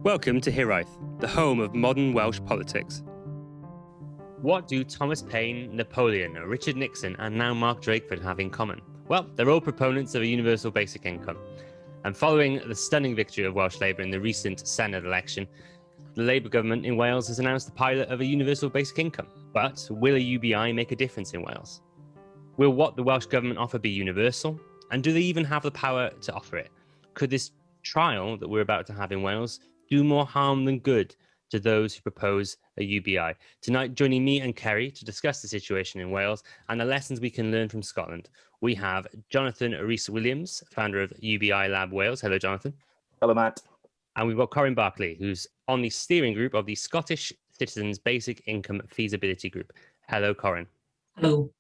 Welcome to Hiraeth, the home of modern Welsh politics. What do Thomas Paine, Napoleon, Richard Nixon and now Mark Drakeford have in common? Well, they're all proponents of a universal basic income. And following the stunning victory of Welsh Labour in the recent Senedd election, the Labour government in Wales has announced the pilot of a universal basic income. But will a UBI make a difference in Wales? Will what the Welsh Government offer be universal? And do they even have the power to offer it? Could this trial that we're about to have in Wales do more harm than good to those who propose a UBI? Tonight, joining me and Kerry to discuss the situation in Wales and the lessons we can learn from Scotland, we have Jonathan Rhys-Williams, founder of UBI Lab Wales. Hello, Jonathan. Hello, Matt. And we've got Coryn Barclay, who's on the steering group of the Scottish Citizens Basic Income Feasibility Group. Hello, Coryn. Hello.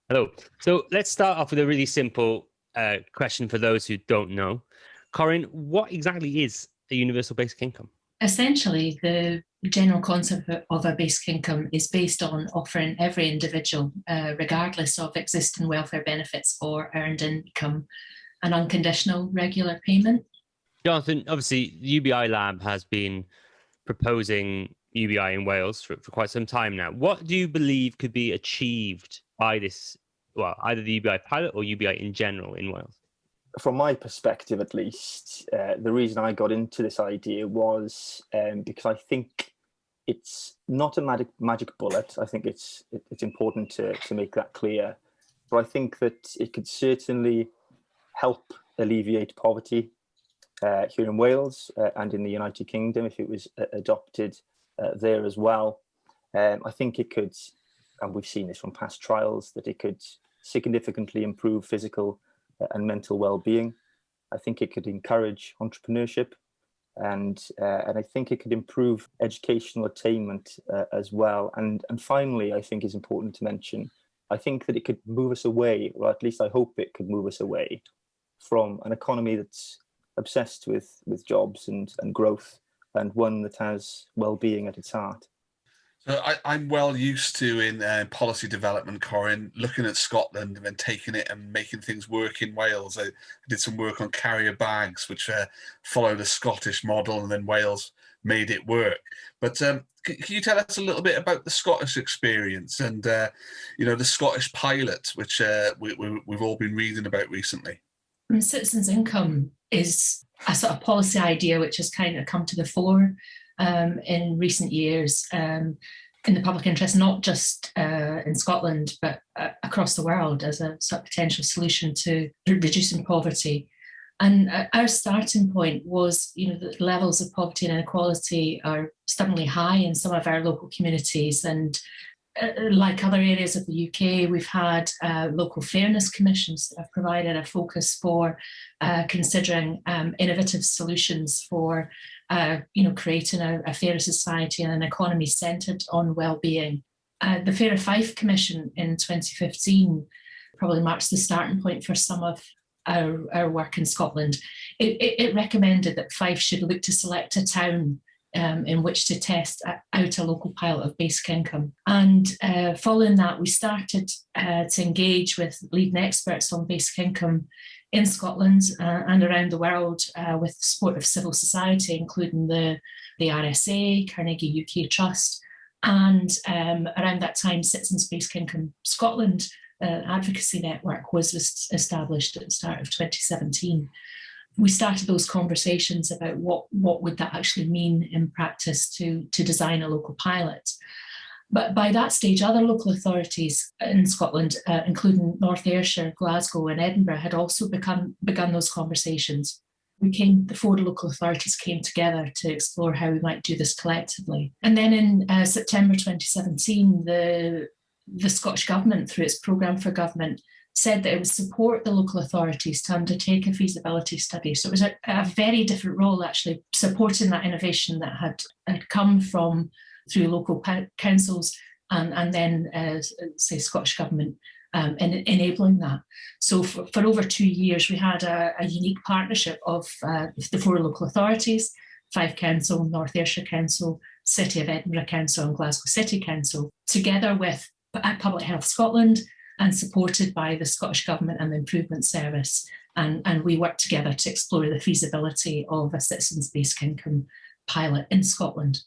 Hello. So let's start off with a really simple question for those who don't know. Coryn, what exactly is a universal basic income? Essentially, the general concept of a basic income is based on offering every individual, regardless of existing welfare benefits or earned income, an unconditional regular payment. Jonathan, obviously, the UBI Lab has been proposing UBI in Wales for quite some time now. What do you believe could be achieved by this, well, either the UBI pilot or UBI in general in Wales? From my perspective, at least, the reason I got into this idea was because I think it's not a magic bullet. I think it's important to make that clear. But I think that it could certainly help alleviate poverty here in Wales and in the United Kingdom if it was adopted there as well. I think it could, and we've seen this from past trials, that it could significantly improve physical and mental well-being. I think it could encourage entrepreneurship, and I think it could improve educational attainment as well. And finally, I think is important to mention, I think that it could move us away, or at least I hope it could move us away from an economy that's obsessed with jobs and growth, and one that has well-being at its heart. So I'm well used to in policy development, Coryn, looking at Scotland and then taking it and making things work in Wales. I did some work on carrier bags, which followed a Scottish model, and then Wales made it work. But can you tell us a little bit about the Scottish experience and the Scottish pilot, which we've all been reading about recently? Citizens' income is a sort of policy idea which has kind of come to the fore in recent years in the public interest, not just in Scotland, but across the world as a sort of potential solution to reducing poverty. And our starting point was, the levels of poverty and inequality are stubbornly high in some of our local communities. And like other areas of the UK, we've had local fairness commissions that have provided a focus for considering innovative solutions for creating a fairer society and an economy centred on well-being. The Fairer Fife Commission in 2015 probably marks the starting point for some of our work in Scotland. It recommended that Fife should look to select a town in which to test out a local pilot of basic income. And following that, we started to engage with leading experts on basic income in Scotland and around the world with the support of civil society, including the RSA, Carnegie UK Trust, and around that time, Citizens Basic Income Scotland advocacy network was established at the start of 2017. We started those conversations about what would that actually mean in practice to design a local pilot. But by that stage, other local authorities in Scotland, including North Ayrshire, Glasgow and Edinburgh, had also begun those conversations. The four local authorities came together to explore how we might do this collectively. And then in September 2017, the Scottish Government, through its Programme for Government, said that it would support the local authorities to undertake a feasibility study. So it was a very different role, actually, supporting that innovation that had come through local councils and then, say, Scottish Government enabling that. So for over 2 years, we had a unique partnership of the four local authorities, Fife Council, North Ayrshire Council, City of Edinburgh Council and Glasgow City Council, together with Public Health Scotland, and supported by the Scottish Government and the Improvement Service. And we worked together to explore the feasibility of a citizens' basic income pilot in Scotland.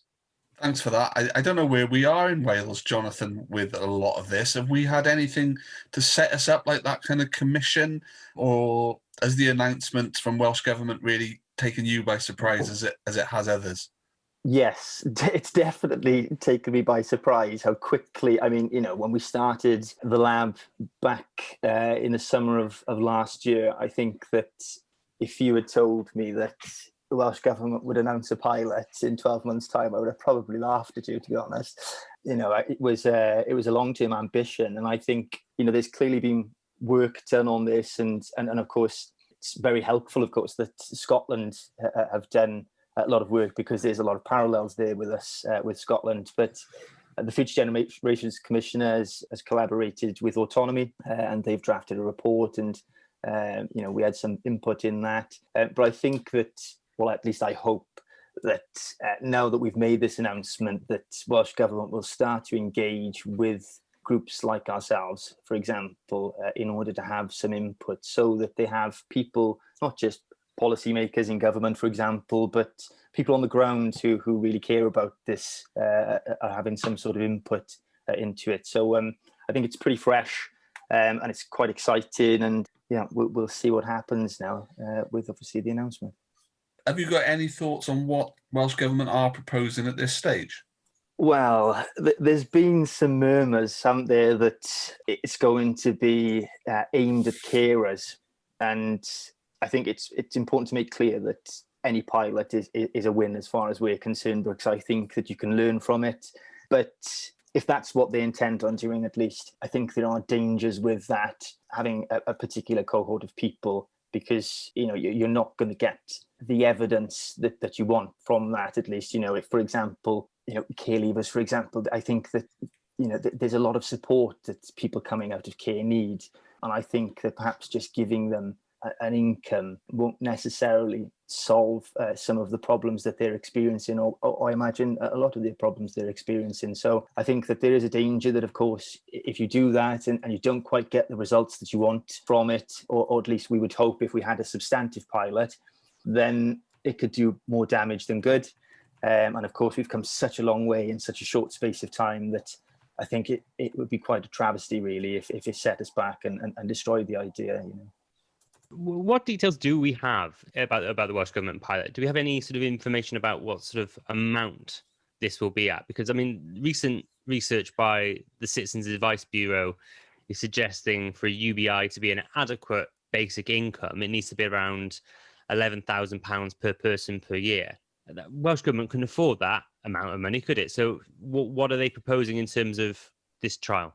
Thanks for that. I don't know where we are in Wales, Jonathan, with a lot of this. Have we had anything to set us up like that kind of commission, or has the announcement from Welsh Government really taken you by surprise as it has others? Yes, it's definitely taken me by surprise how quickly, I mean, when we started the lab back in the summer of last year, I think that if you had told me that the Welsh Government would announce a pilot in 12 months' time, I would have probably laughed at you, to be honest. It was a long-term ambition, and I think there's clearly been work done on this, and of course it's very helpful, of course, that Scotland have done a lot of work, because there's a lot of parallels there with us, with Scotland. But the Future Generations Commissioner has collaborated with Autonomy, and they've drafted a report, and we had some input in that. But I think that, well, at least I hope that now that we've made this announcement, that Welsh Government will start to engage with groups like ourselves, for example, in order to have some input, so that they have people, not just policymakers in government, for example, but people on the ground who really care about this are having some sort of input into it. So I think it's pretty fresh, and it's quite exciting, and we'll see what happens now with obviously the announcement. Have you got any thoughts on what Welsh Government are proposing at this stage? Well, there's been some murmurs, haven't there, that it's going to be aimed at carers, and I think it's important to make clear that any pilot is a win as far as we're concerned, because I think that you can learn from it. But if that's what they intend on doing, at least, I think there are dangers with that, having a particular cohort of people, because you're not going to get the evidence that you want from that. At least, if, for example, care leavers, for example, I think that there's a lot of support that people coming out of care need, and I think that perhaps just giving them an income won't necessarily solve some of the problems that they're experiencing, or I imagine a lot of the problems they're experiencing. So I think that there is a danger that, of course, if you do that and you don't quite get the results that you want from it, or at least we would hope if we had a substantive pilot, then it could do more damage than good. And of course, we've come such a long way in such a short space of time that I think it would be quite a travesty, really, if it set us back and destroyed the idea. What details do we have about the Welsh Government pilot? Do we have any sort of information about what sort of amount this will be at? Because, I mean, recent research by the Citizens Advice Bureau is suggesting for a UBI to be an adequate basic income, it needs to be around £11,000 per person per year. The Welsh Government couldn't afford that amount of money, could it? So what are they proposing in terms of this trial?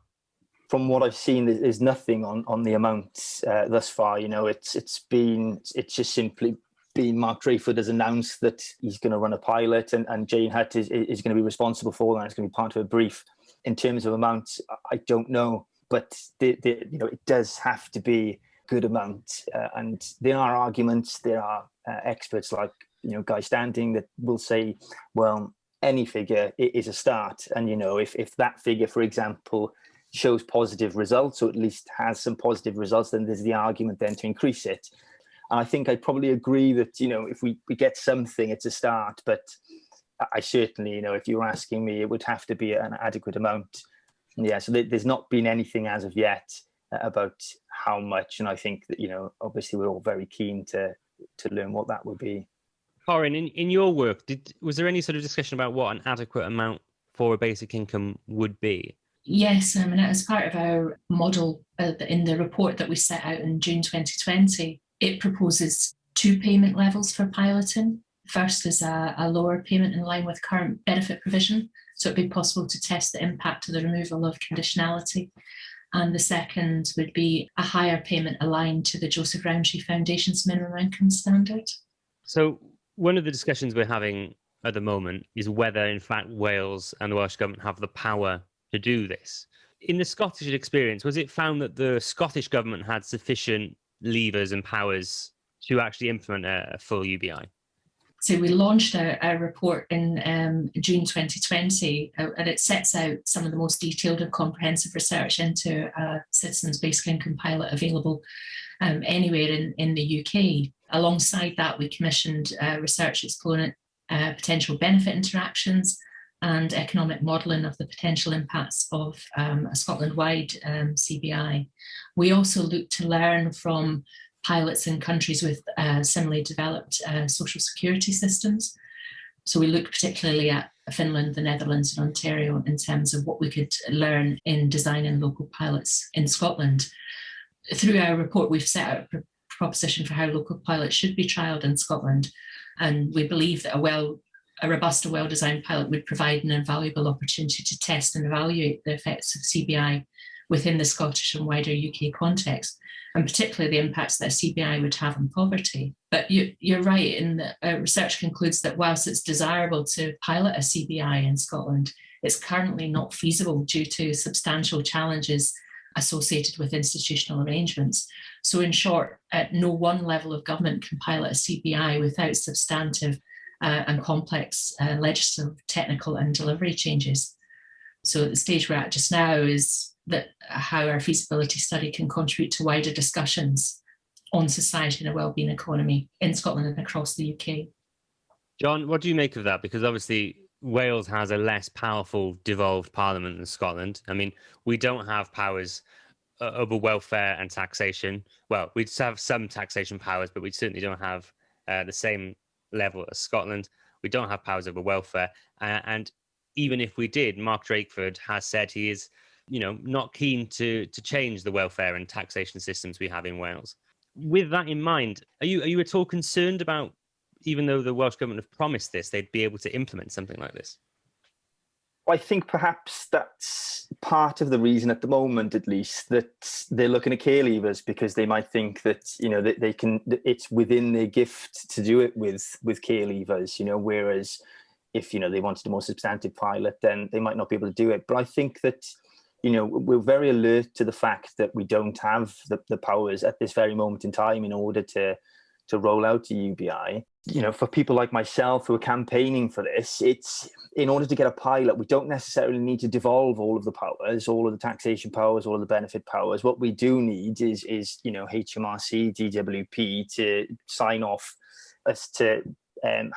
From what I've seen, there's nothing on the amounts thus far. It's just simply been Mark Drayford has announced that he's going to run a pilot, and Jane Hutt is going to be responsible for that. It's going to be part of a brief. In terms of amounts, I don't know, but it does have to be a good amount. And there are arguments. There are experts like Guy Standing that will say, well, any figure is a start, and if that figure, for example, shows positive results, or at least has some positive results, then there's the argument then to increase it. And I think I'd probably agree that, if we get something, it's a start. But I certainly, if you were asking me, it would have to be an adequate amount. Yeah, so there's not been anything as of yet about how much. And I think that, obviously we're all very keen to learn what that will be. Coryn, in your work, was there any sort of discussion about what an adequate amount for a basic income would be? Yes, and as part of our model in the report that we set out in June 2020, it proposes two payment levels for piloting. First is a lower payment in line with current benefit provision, so it'd be possible to test the impact of the removal of conditionality. And the second would be a higher payment aligned to the Joseph Rowntree Foundation's minimum income standard. So one of the discussions we're having at the moment is whether, in fact, Wales and the Welsh Government have the power to do this. In the Scottish experience, was it found that the Scottish Government had sufficient levers and powers to actually implement a full UBI? So we launched a report in June 2020, and it sets out some of the most detailed and comprehensive research into citizens' basic income pilot available anywhere in the UK. Alongside that, we commissioned research exploring potential benefit interactions, and economic modelling of the potential impacts of a Scotland-wide CBI. We also look to learn from pilots in countries with similarly developed social security systems. So we look particularly at Finland, the Netherlands and Ontario in terms of what we could learn in designing local pilots in Scotland. Through our report, we've set out a proposition for how local pilots should be trialled in Scotland. And we believe that a robust and well-designed pilot would provide an invaluable opportunity to test and evaluate the effects of CBI within the Scottish and wider UK context, and particularly the impacts that a CBI would have on poverty. But you're right, in that research concludes that whilst it's desirable to pilot a CBI in Scotland, it's currently not feasible due to substantial challenges associated with institutional arrangements. So in short, at no one level of government can pilot a CBI without substantive and complex legislative, technical and delivery changes. So the stage we're at just now is that how our feasibility study can contribute to wider discussions on society and a wellbeing economy in Scotland and across the UK. John, what do you make of that? Because obviously Wales has a less powerful devolved parliament than Scotland. I mean, we don't have powers over welfare and taxation. Well, we have some taxation powers, but we certainly don't have the same level as Scotland. We don't have powers over welfare. And even if we did, Mark Drakeford has said he is, not keen to change the welfare and taxation systems we have in Wales. With that in mind, are you at all concerned about, even though the Welsh Government have promised this, they'd be able to implement something like this? I think perhaps that's part of the reason at the moment, at least, that they're looking at care levers, because they might think that, that they can, it's within their gift to do it with care levers, whereas if, they wanted a more substantive pilot, then they might not be able to do it. But I think that, we're very alert to the fact that we don't have the powers at this very moment in time in order to roll out a UBI. For people like myself who are campaigning for this, it's in order to get a pilot, we don't necessarily need to devolve all of the powers, all of the taxation powers, all of the benefit powers. What we do need is HMRC, DWP to sign off as to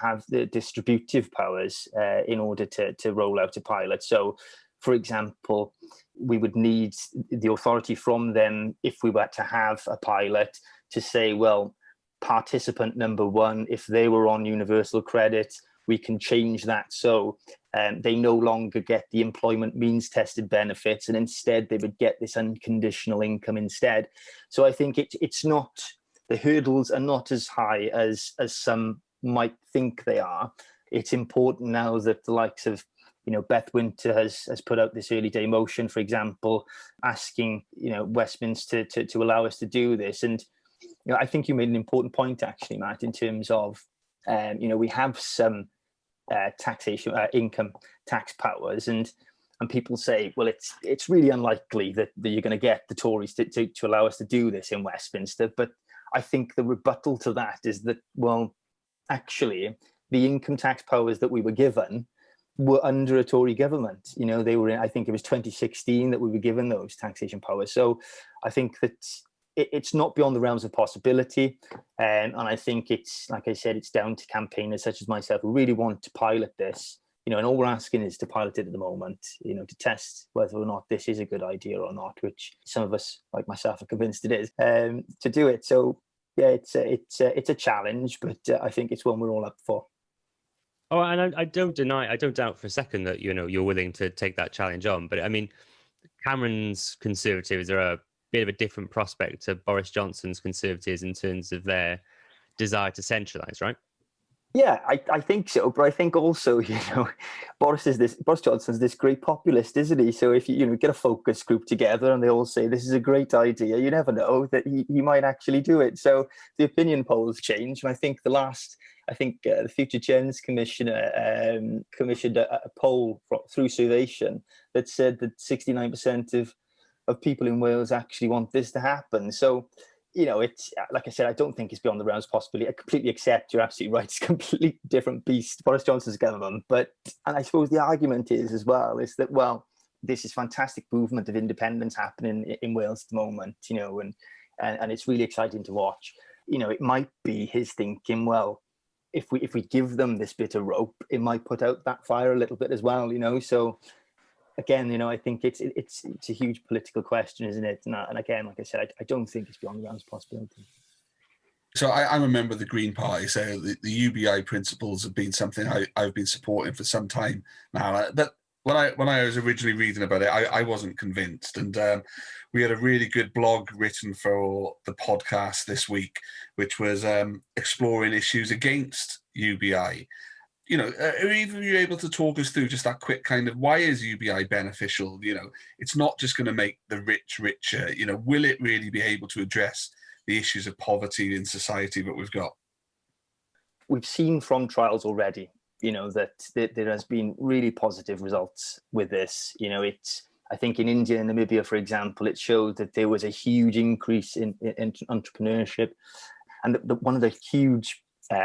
have the distributive powers in order to roll out a pilot. So, for example, we would need the authority from them if we were to have a pilot to say, well, participant number one, if they were on universal credit, we can change that so they no longer get the employment means tested benefits, and instead they would get this unconditional income instead. So I think it's not, the hurdles are not as high as some might think they are. It's important now that the likes of Beth Winter has put out this early day motion, for example, asking Westminster to allow us to do this. And I think you made an important point, actually, Matt, in terms of, we have some taxation, income tax powers, and people say, well, it's really unlikely that you're going to get the Tories to allow us to do this in Westminster. But I think the rebuttal to that is that, well, actually, the income tax powers that we were given were under a Tory government. They were in, I think it was 2016 that we were given those taxation powers. So I think that it's not beyond the realms of possibility. And I think it's, like I said, it's down to campaigners such as myself who really want to pilot this, and all we're asking is to pilot it at the moment, to test whether or not this is a good idea or not, which some of us, like myself, are convinced it is, to do it. So yeah, it's a challenge, but I think it's one we're all up for. Oh, and I don't doubt for a second that, you're willing to take that challenge on. But I mean, Cameron's Conservatives are a bit of a different prospect to Boris Johnson's Conservatives in terms of their desire to centralise, right? Yeah, I think so. But I think also, Boris Johnson's this great populist, isn't he? So if you get a focus group together and they all say this is a great idea, you never know that he might actually do it. So the opinion polls change. And I think the Future Gens Commissioner commissioned a poll through Survation that said that 69% of people in Wales actually want this to happen. So, it's, like I said, I don't think it's beyond the realms of possibility. I completely accept, you're absolutely right, it's a completely different beast, Boris Johnson's government. And I suppose the argument is that, well, this is fantastic movement of independence happening in Wales at the moment, and it's really exciting to watch. It might be his thinking, well, if we give them this bit of rope, it might put out that fire a little bit as well, you know. So again, you know, I think it's a huge political question, isn't it? And again, like I said, I don't think it's beyond the realms of possibility. So I'm a member of the Green Party, so the UBI principles have been something I've been supporting for some time now. But when I was originally reading about it, I wasn't convinced. And we had a really good blog written for the podcast this week, which was exploring issues against UBI. You know, are either of you able to talk us through just that quick kind of, why is UBI beneficial? You know, it's not just going to make the rich richer. You know, will it really be able to address the issues of poverty in society that we've got? We've seen from trials already, you know, that there has been really positive results with this. You know, I think in India and Namibia, for example, it showed that there was a huge increase in entrepreneurship. And one of the huge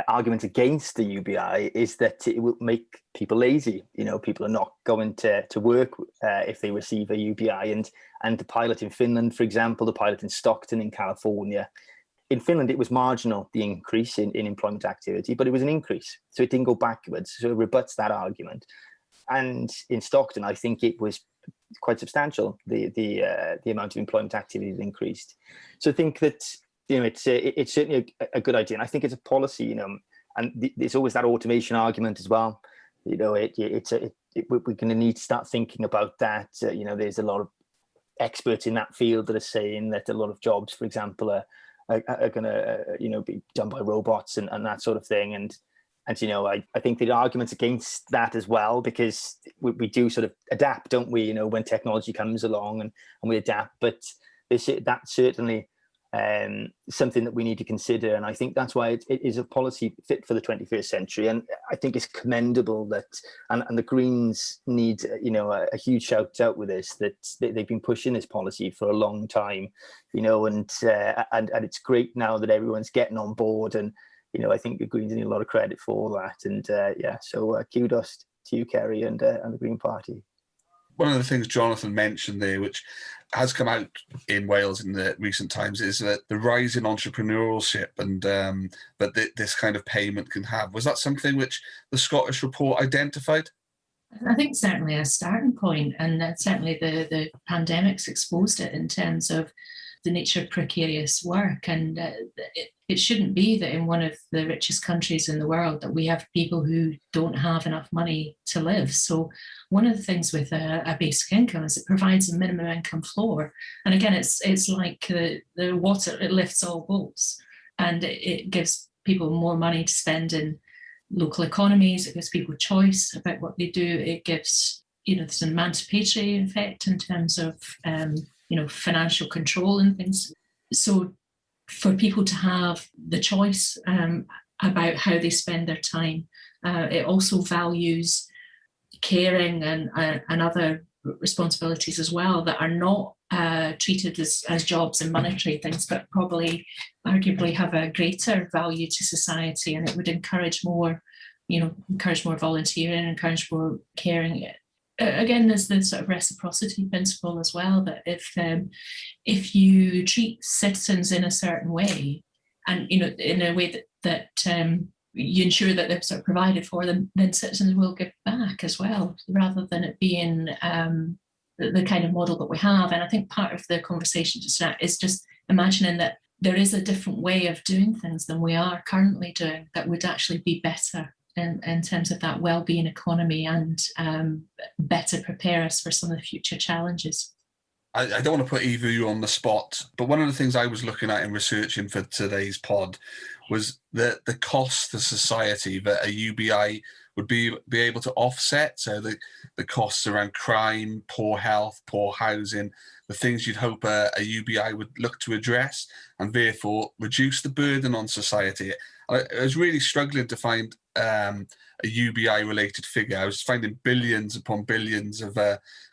arguments against the UBI is that it will make people lazy. You know, people are not going to work if they receive a UBI. And the pilot in Finland, for example, the pilot in Stockton in California, in Finland, it was marginal, the increase in employment activity, but it was an increase. So it didn't go backwards. So it rebuts that argument. And in Stockton, I think it was quite substantial, the amount of employment activity that increased. So I think that, you know, it's certainly a good idea. And I think it's a policy, you know, and there's always that automation argument as well. You know, we're going to need to start thinking about that. You know, there's a lot of experts in that field that are saying that a lot of jobs, for example, are going to, you know, be done by robots and that sort of thing. And you know, I think the arguments against that as well, because we do sort of adapt, don't we? You know, when technology comes along and we adapt, but that's certainly something that we need to consider. And I think that's why it is a policy fit for the 21st century. And I think it's commendable that, and the Greens need, you know, a huge shout out with this, that they've been pushing this policy for a long time, you know, and it's great now that everyone's getting on board. And, you know, I think the Greens need a lot of credit for that. And so kudos to you, Kerry, and the Green Party. One of the things Jonathan mentioned there, which has come out in Wales in the recent times, is that the rise in entrepreneurship and that this kind of payment can have. Was that something which the Scottish report identified? I think certainly a starting point, and certainly the pandemic's exposed it in terms of the nature of precarious work. And it shouldn't be that in one of the richest countries in the world that we have people who don't have enough money to live. So one of the things with a basic income is it provides a minimum income floor. And again, it's like the water, it lifts all boats, and it gives people more money to spend in local economies. It gives people choice about what they do. It gives, you know, there's an emancipatory effect in terms of you know, financial control and things. So for people to have the choice about how they spend their time, it also values caring and other responsibilities as well that are not treated as jobs and monetary things, but probably arguably have a greater value to society. And it would encourage more, you know, volunteering, encourage more caring. Again, there's the sort of reciprocity principle as well, that if you treat citizens in a certain way, and, you know, in a way that you ensure that they're sort of provided for them, then citizens will give back as well, rather than it being the kind of model that we have. And I think part of the conversation just now is just imagining that there is a different way of doing things than we are currently doing that would actually be better in terms of that well-being economy, and better prepare us for some of the future challenges. I don't want to put either of you on the spot, but one of the things I was looking at in researching for today's pod was the cost to society that a UBI would be able to offset. So the costs around crime, poor health, poor housing, the things you'd hope a UBI would look to address, and therefore reduce the burden on society. I was really struggling to find a UBI-related figure. I was finding billions upon billions of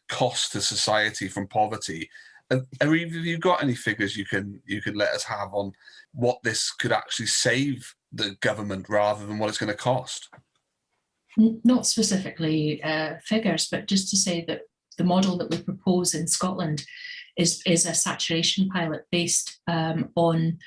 cost to society from poverty. Have either of you got any figures you can let us have on what this could actually save the government rather than what it's going to cost? Not specifically figures, but just to say that the model that we propose in Scotland is a saturation pilot based on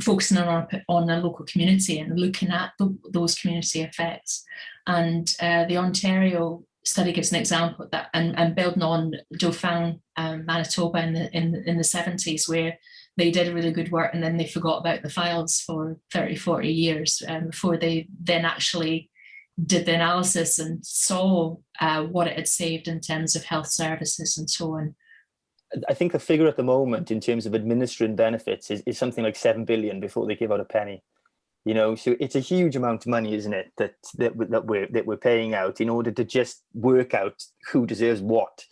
focusing on a local community and looking at those community effects. And the Ontario study gives an example of that, and building on Dauphin, Manitoba in the 70s, where they did really good work and then they forgot about the files for 30, 40 years before they then actually did the analysis and saw what it had saved in terms of health services and so on. I think the figure at the moment in terms of administering benefits is something like 7 billion before they give out a penny. So it's a huge amount of money, isn't it, that we're paying out in order to just work out who deserves what.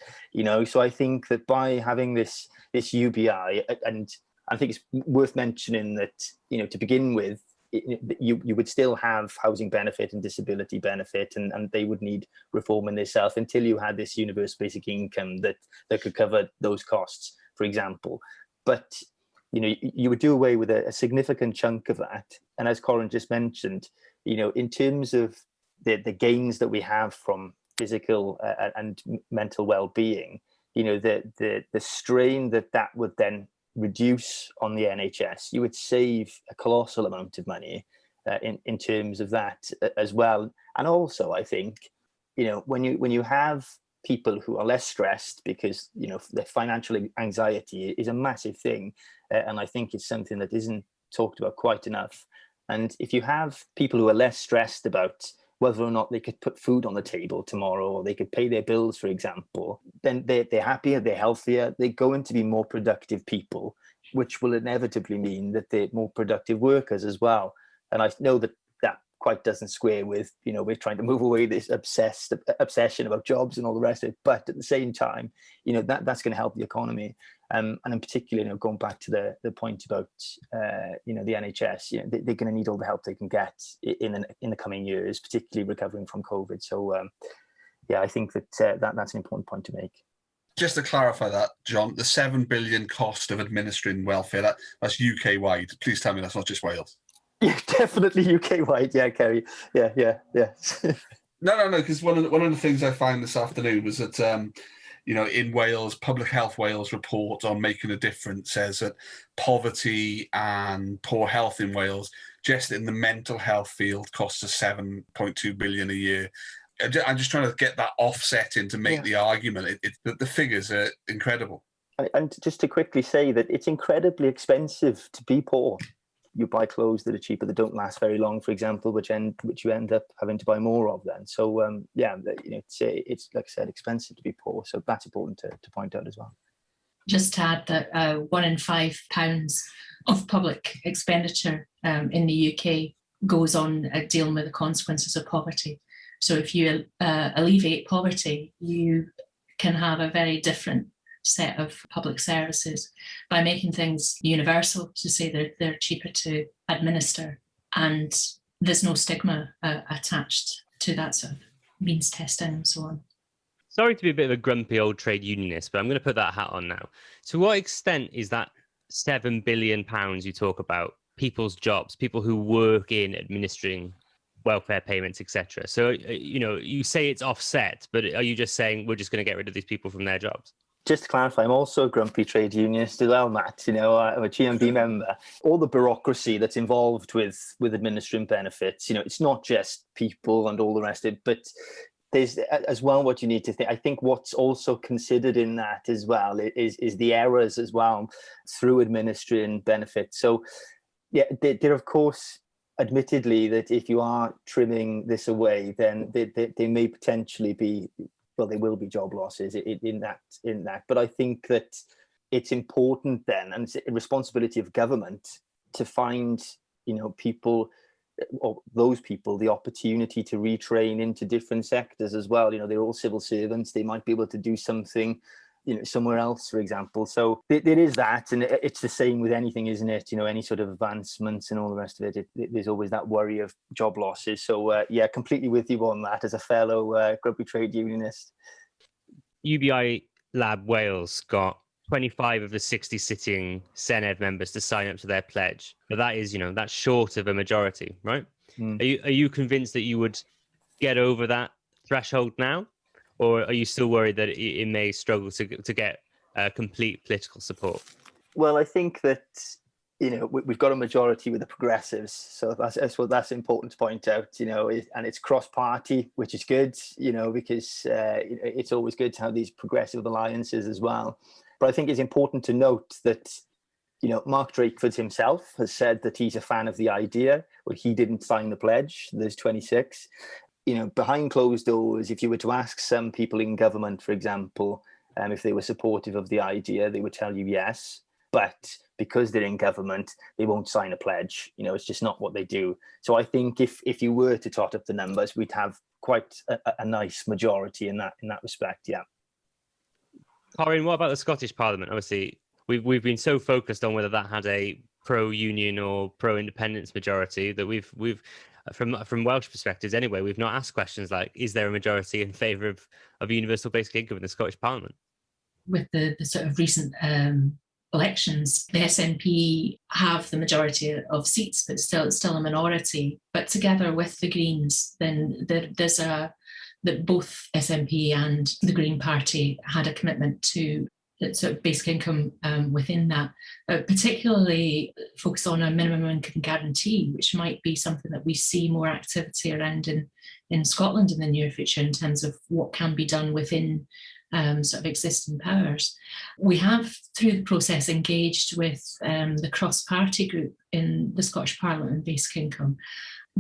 So I think that by having this UBI, and I think it's worth mentioning that to begin with, you would still have housing benefit and disability benefit, and they would need reform in themselves until you had this universal basic income that could cover those costs, for example. But you would do away with a significant chunk of that. And as Coryn just mentioned, in terms of the gains that we have from physical and mental well-being, the strain that would then reduce on the NHS, you would save a colossal amount of money in terms of that as well. And also, I think, when you have people who are less stressed, because the financial anxiety is a massive thing, and I think it's something that isn't talked about quite enough. And if you have people who are less stressed about whether or not they could put food on the table tomorrow, or they could pay their bills, for example, then they're happier, they're healthier, they're going to be more productive people, which will inevitably mean that they're more productive workers as well. And I know that quite doesn't square with, we're trying to move away this obsession about jobs and all the rest of it. But at the same time, that's going to help the economy. And in particular, going back to the point about, the NHS, they're going to need all the help they can get in the coming years, particularly recovering from COVID. So, I think that's an important point to make. Just to clarify that, John, the 7 billion cost of administering welfare, that's UK-wide. Please tell me that's not just Wales. Yeah, definitely UK-wide. Yeah, Kerry. Yeah. No, because one of the things I found this afternoon was that, in Wales, Public Health Wales report on Making a Difference says that poverty and poor health in Wales, just in the mental health field, costs us 7.2 billion a year. I'm just trying to get that offset in to make the argument. The figures are incredible. And just to quickly say that it's incredibly expensive to be poor. You buy clothes that are cheaper, that don't last very long, for example, which you end up having to buy more of then. So it's like I said, expensive to be poor. So that's important to point out as well. Just to add that £1 in £5 of public expenditure in the UK goes on dealing with the consequences of poverty. So if you alleviate poverty, you can have a very different set of public services by making things universal, to say they're cheaper to administer, and there's no stigma attached to that sort of means testing and so on. Sorry to be a bit of a grumpy old trade unionist, but I'm going to put that hat on now. To what extent is that £7 billion you talk about people's jobs, people who work in administering welfare payments, etc.? So, you say it's offset, but are you just saying we're just going to get rid of these people from their jobs? Just to clarify, I'm also a grumpy trade unionist as well, Matt. I'm a GMB member. All the bureaucracy that's involved with administering benefits, it's not just people and all the rest of it, but there's as well what you need to think. I think what's also considered in that as well is the errors as well through administering benefits. So, there of course, admittedly, that if you are trimming this away, then they may potentially be. Well, there will be job losses in that. But I think that it's important then, and it's a responsibility of government to find, people, or those people, the opportunity to retrain into different sectors as well. They're all civil servants. They might be able to do something, somewhere else, for example. So there is that, and it's the same with anything, isn't it? Any sort of advancements and all the rest of it. There's always that worry of job losses. So completely with you on that as a fellow grumpy trade unionist. UBI Lab Wales got 25 of the 60 sitting Senedd members to sign up to their pledge, but that is, that's short of a majority, right? Are you convinced that you would get over that threshold now? Or are you still worried that it may struggle to get complete political support? Well, I think that we've got a majority with the progressives, so that's important to point out. And it's cross-party, which is good. Because it's always good to have these progressive alliances as well. But I think it's important to note that Mark Drakeford himself has said that he's a fan of the idea, but he didn't sign the pledge. There's 26. Behind closed doors, if you were to ask some people in government, for example, if they were supportive of the idea, they would tell you yes. But because they're in government, they won't sign a pledge. It's just not what they do. So I think if you were to tot up the numbers, we'd have quite a nice majority in that respect. Yeah. Coryn, what about the Scottish Parliament? Obviously, we've been so focused on whether that had a pro-union or pro-independence majority that we've from Welsh perspectives anyway, we've not asked questions like, is there a majority in favour of universal basic income in the Scottish Parliament? With the sort of recent elections, the SNP have the majority of seats, but still a minority. But together with the Greens, then there's that both SNP and the Green Party had a commitment to sort of basic income within that, particularly focus on a minimum income guarantee, which might be something that we see more activity around in Scotland in the near future in terms of what can be done within sort of existing powers. We have, through the process, engaged with the cross-party group in the Scottish Parliament on basic income.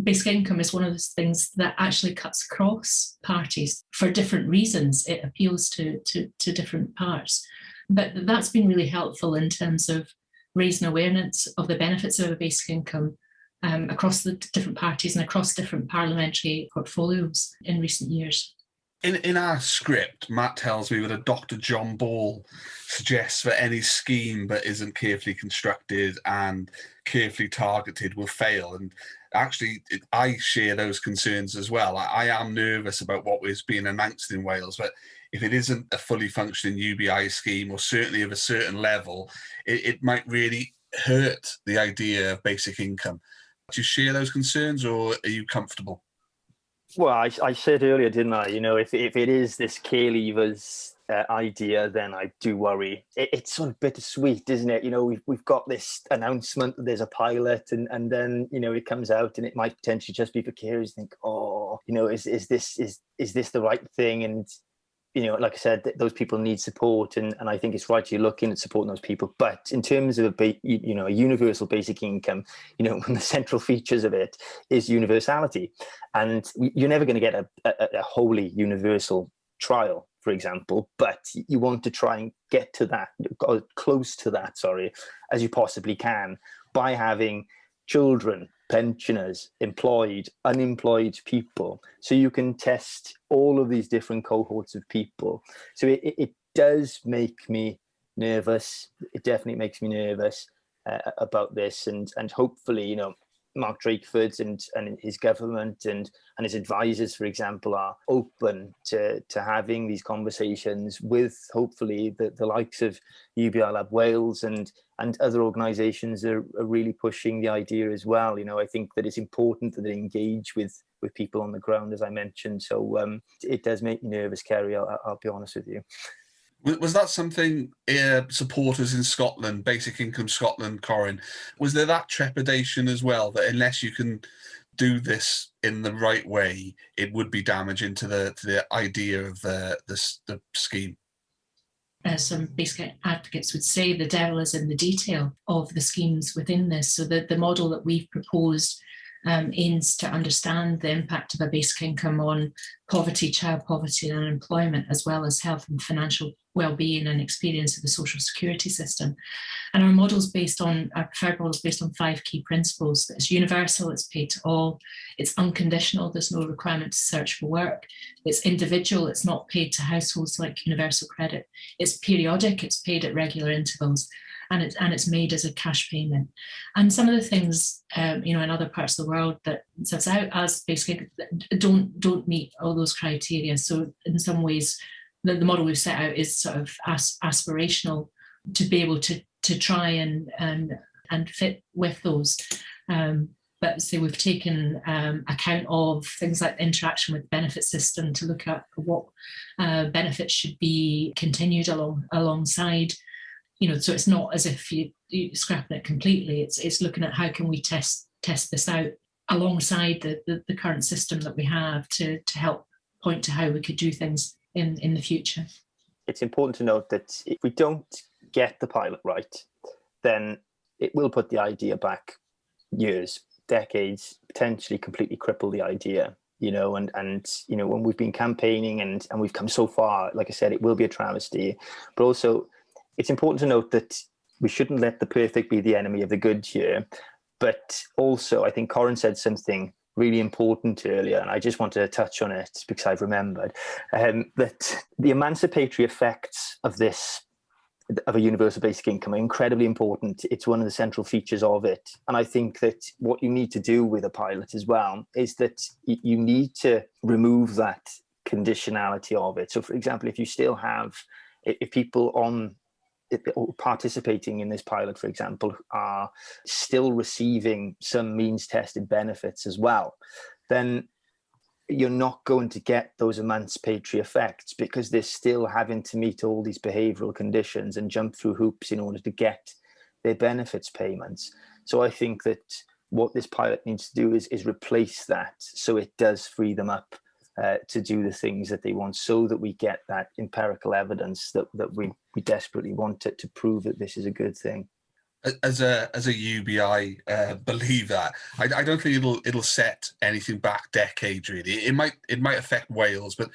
Basic income is one of those things that actually cuts across parties for different reasons. It appeals to different parts. But that's been really helpful in terms of raising awareness of the benefits of a basic income across the different parties and across different parliamentary portfolios in recent years. In our script, Matt tells me that a Dr. John Ball suggests that any scheme that isn't carefully constructed and carefully targeted will fail. And actually, I share those concerns as well. I am nervous about what was being announced in Wales, but if it isn't a fully functioning UBI scheme, or certainly of a certain level, it might really hurt the idea of basic income. Do you share those concerns, or are you comfortable? Well, I said earlier, didn't I? If it is this care leavers idea, then I do worry. It's sort of bittersweet, isn't it? We've got this announcement that there's a pilot, and then it comes out, and it might potentially just be for carers. Think, is this the right thing? And like I said, those people need support, and I think it's right you're looking at supporting those people. But in terms of a universal basic income, one of the central features of it is universality, and you're never going to get a wholly universal trial, for example. But you want to try and get to that, or close to that, as you possibly can, by having children, pensioners, employed, unemployed people, so you can test all of these different cohorts of people. So it does make me nervous. It definitely makes me nervous about this, and hopefully, Mark Drakeford and his government and his advisors, for example, are open to having these conversations with, hopefully, the likes of UBI Lab Wales and other organisations are really pushing the idea as well. I think that it's important that they engage with people on the ground, as I mentioned. So it does make me nervous, Kerry, I'll be honest with you. Was that something supporters in Scotland, Basic Income Scotland, Coryn, was there that trepidation as well, that unless you can do this in the right way, it would be damaging to the idea of the scheme? As some basic advocates would say, the devil is in the detail of the schemes within this. So the model that we've proposed aims to understand the impact of a basic income on poverty, child poverty and unemployment, as well as health and financial well-being and experience of the social security system. And our preferred model is based on 5 key principles. It's universal, it's paid to all, it's unconditional, there's no requirement to search for work, it's individual, it's not paid to households like universal credit, it's periodic, it's paid at regular intervals, and it's made as a cash payment. And some of the things, in other parts of the world that sets out as basically don't meet all those criteria. So in some ways, the model we've set out is sort of aspirational to be able to try and fit with those. But say we've taken account of things like interaction with the benefit system to look at what benefits should be continued alongside so it's not as if you scrapping it completely. It's looking at how can we test this out alongside the current system that we have to help point to how we could do things in the future. It's important to note that if we don't get the pilot right, then it will put the idea back years, decades, potentially completely cripple the idea, and when we've been campaigning and we've come so far, like I said, it will be a travesty. But also, it's important to note that we shouldn't let the perfect be the enemy of the good here. But also, I think Coryn said something really important earlier, and I just want to touch on it because I've remembered that the emancipatory effects of a universal basic income are incredibly important. It's one of the central features of it. And I think that what you need to do with a pilot as well is that you need to remove that conditionality of it. So, for example, if people participating in this pilot, for example, are still receiving some means tested benefits as well, then you're not going to get those emancipatory effects because they're still having to meet all these behavioral conditions and jump through hoops in order to get their benefits payments. So I think that what this pilot needs to do is replace that, so it does free them up to do the things that they want, so that we get that empirical evidence that we desperately want to prove that this is a good thing. As a UBI believer, I don't think it'll set anything back decades. Really, it might affect Wales, but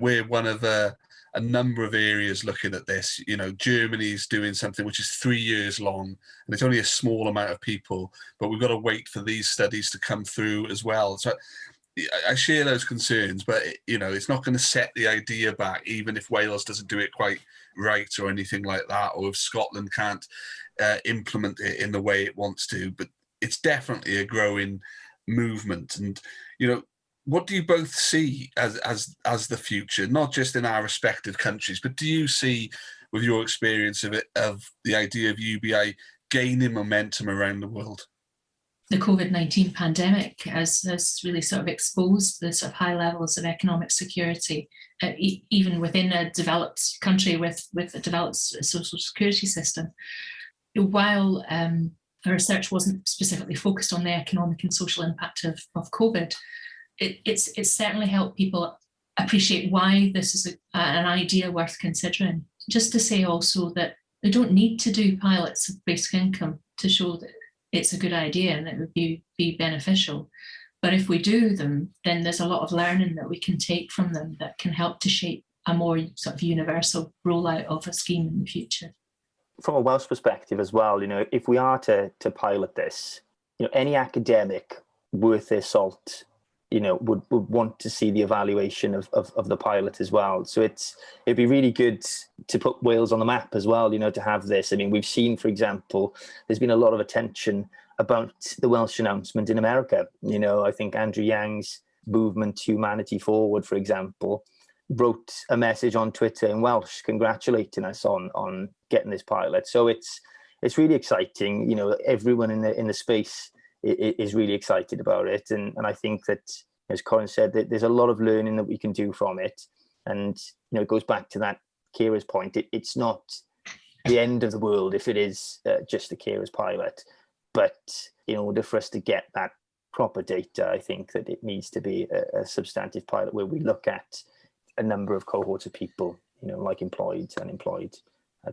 we're one of a number of areas looking at this. Germany's doing something which is 3 years long, and it's only a small amount of people, but we've got to wait for these studies to come through as well. So I share those concerns, but it's not going to set the idea back, even if Wales doesn't do it quite right or anything like that, or if Scotland can't implement it in the way it wants to. But it's definitely a growing movement. And what do you both see as the future, not just in our respective countries, but do you see, with your experience of the idea of UBI gaining momentum around the world? The COVID-19 pandemic has really sort of exposed the sort of high levels of economic security, even within a developed country with a developed social security system. While our research wasn't specifically focused on the economic and social impact of COVID, it's certainly helped people appreciate why this is an idea worth considering. Just to say also that they don't need to do pilots of basic income to show that it's a good idea and it would be beneficial. But if we do them, then there's a lot of learning that we can take from them that can help to shape a more sort of universal rollout of a scheme in the future. From a Welsh perspective as well, if we are to pilot this, any academic worth their salt, would want to see the evaluation of the pilot as well. So it'd be really good to put Wales on the map as well, to have this. I mean, we've seen, for example, there's been a lot of attention about the Welsh announcement in America. I think Andrew Yang's movement Humanity Forward, for example, wrote a message on Twitter in Welsh congratulating us on getting this pilot. So it's really exciting. Everyone in the space is really excited about it, and I think that, as Coryn said, that there's a lot of learning that we can do from it. And it goes back to that carers point. It's not the end of the world if it is just a carers pilot, but in order for us to get that proper data, I think that it needs to be a substantive pilot where we look at a number of cohorts of people, like employed, unemployed,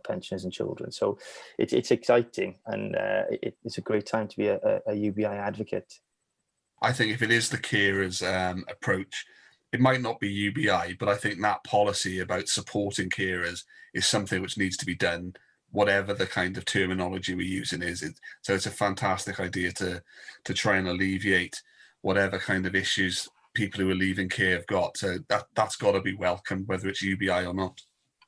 pensioners and children. So it's exciting, and it's a great time to be a UBI advocate. I think if it is the carers approach, it might not be UBI, but I think that policy about supporting carers is something which needs to be done, whatever the kind of terminology we're using is. So it's a fantastic idea to try and alleviate whatever kind of issues people who are leaving care have got. So that's got to be welcomed, whether it's UBI or not.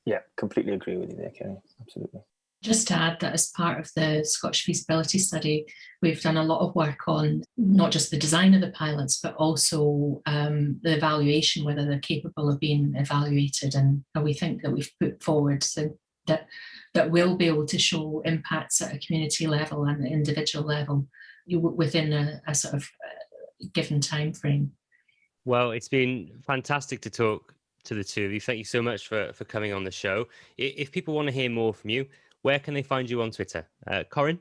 Yeah, completely agree with you there, Kenny. Absolutely. Just to add that as part of the Scottish feasibility study, we've done a lot of work on not just the design of the pilots, but also the evaluation, whether they're capable of being evaluated. And we think that we've put forward so that will be able to show impacts at a community level and an individual level within a sort of given time frame. Well, it's been fantastic to talk to the two of you. Thank you so much for coming on the show. If people want to hear more from you, where can they find you on Twitter? Coryn?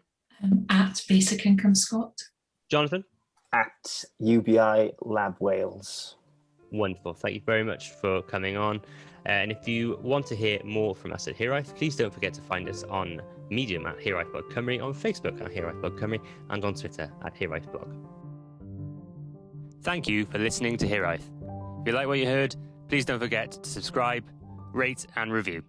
At Basic Income Scott. Jonathan? At UBI Lab Wales. Wonderful. Thank you very much for coming on. And if you want to hear more from us at Hiraeth, please don't forget to find us on Medium at HiraethBlogCymru, on Facebook at HiraethBlogCymru, and on Twitter at HiraethBlog. Thank you for listening to Hiraeth. If you like what you heard, please don't forget to subscribe, rate, and review.